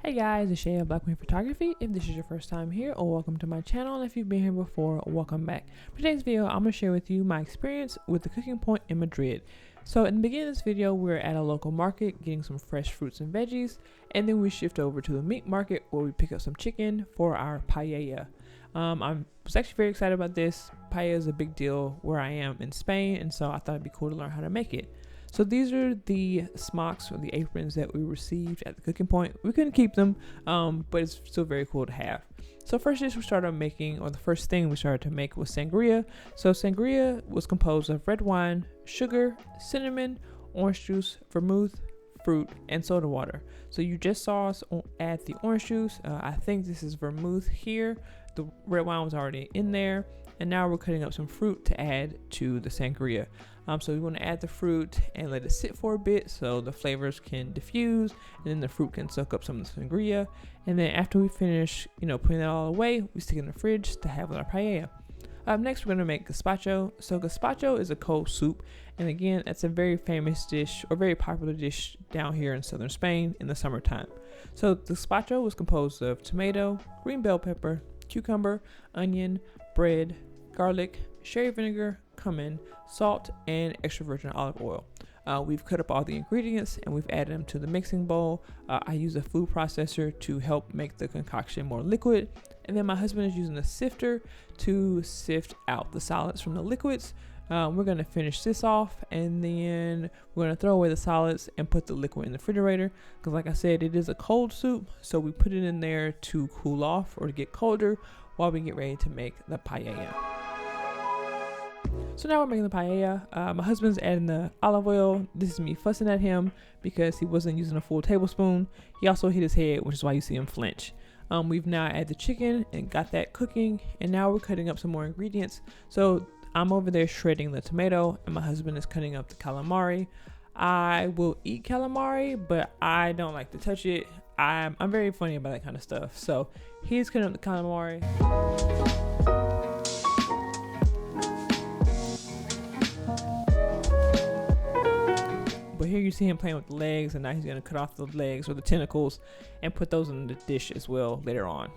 Hey guys, it's Shay of Black Queen Photography. If this is your first time here, or welcome to my channel, and if you've been here before, welcome back. For today's video, I'm going to share with you my experience with the cooking point in Madrid. So in the beginning of this video, we're at a local market getting some fresh fruits and veggies, and then we shift over to the meat market where we pick up some chicken for our paella. I was actually very excited about this. Paella is a big deal where I am in Spain, and so I thought it'd be cool to learn how to make it. So these are the smocks or the aprons that we received at the cooking point. We couldn't keep them, but it's still very cool to have. So first dish we started making, or the first thing we started to make, was sangria. So sangria was composed of red wine, sugar, cinnamon, orange juice, vermouth, fruit, and soda water. So you just saw us add the orange juice. I think this is vermouth here. The red wine was already in there. And now we're cutting up some fruit to add to the sangria. So we want to add the fruit and let it sit for a bit so the flavors can diffuse, and then the fruit can soak up some of the sangria. And then after we finish, putting that all away, we stick it in the fridge to have with our paella. Next, we're going to make gazpacho. So gazpacho is a cold soup, and again, that's a very famous dish, or very popular dish down here in southern Spain in the summertime. So gazpacho was composed of tomato, green bell pepper, cucumber, onion, bread, garlic, sherry vinegar, cumin, salt, and extra virgin olive oil. We've cut up all the ingredients and we've added them to the mixing bowl. I use a food processor to help make the concoction more liquid, and then my husband is using a sifter to sift out the solids from the liquids. We're going to finish this off, and then we're going to throw away the solids and put the liquid in the refrigerator, because like I said, it is a cold soup, so we put it in there to cool off or to get colder while we get ready to make the paella. So now we're making the paella. My husband's adding the olive oil. This is me fussing at him because he wasn't using a full tablespoon. He also hit his head, which is why you see him flinch. We've now added the chicken and got that cooking, and now we're cutting up some more ingredients. So I'm over there shredding the tomato, and my husband is cutting up the calamari. I will eat calamari, but I don't like to touch it. I'm very funny about that kind of stuff. So he's cutting up the calamari. But here you see him playing with the legs, and now he's going to cut off the legs or the tentacles and put those in the dish as well later on.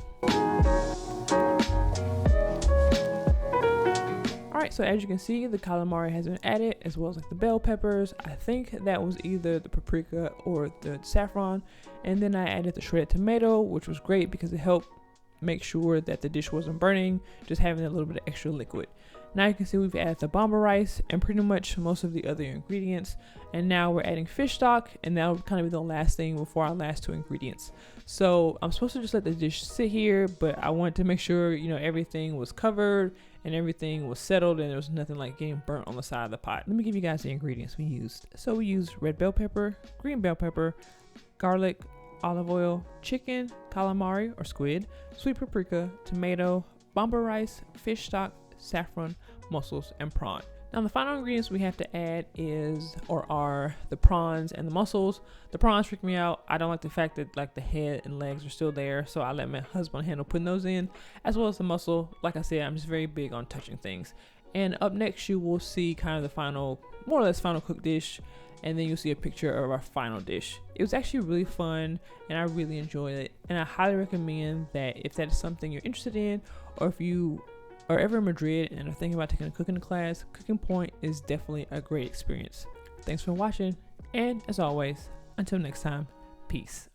Alright, so as you can see, the calamari has been added, as well as like the bell peppers. I think that was either the paprika or the saffron. And then I added the shredded tomato, which was great because it helped make sure that the dish wasn't burning, just having a little bit of extra liquid. Now you can see we've added the bomba rice and pretty much most of the other ingredients. And now we're adding fish stock, and that'll kind of be the last thing before our last two ingredients. So I'm supposed to just let the dish sit here, but I wanted to make sure, everything was covered and everything was settled and there was nothing like getting burnt on the side of the pot. Let me give you guys the ingredients we used. So we used red bell pepper, green bell pepper, garlic, olive oil, chicken, calamari or squid, sweet paprika, tomato, bomba rice, fish stock, saffron, mussels, and prawn. Now the final ingredients we have to add are the prawns and the mussels. The prawns freak me out. I don't like the fact that like the head and legs are still there, so I let my husband handle putting those in, as well as the mussel. Like I said, I'm just very big on touching things. And up next you will see kind of the final, more or less final cooked dish, and then you'll see a picture of our final dish. It was actually really fun and I really enjoyed it, and I highly recommend that if that is something you're interested in, or if you are ever in Madrid and are thinking about taking a cooking class, Cooking Point is definitely a great experience. Thanks for watching, and as always, until next time, peace.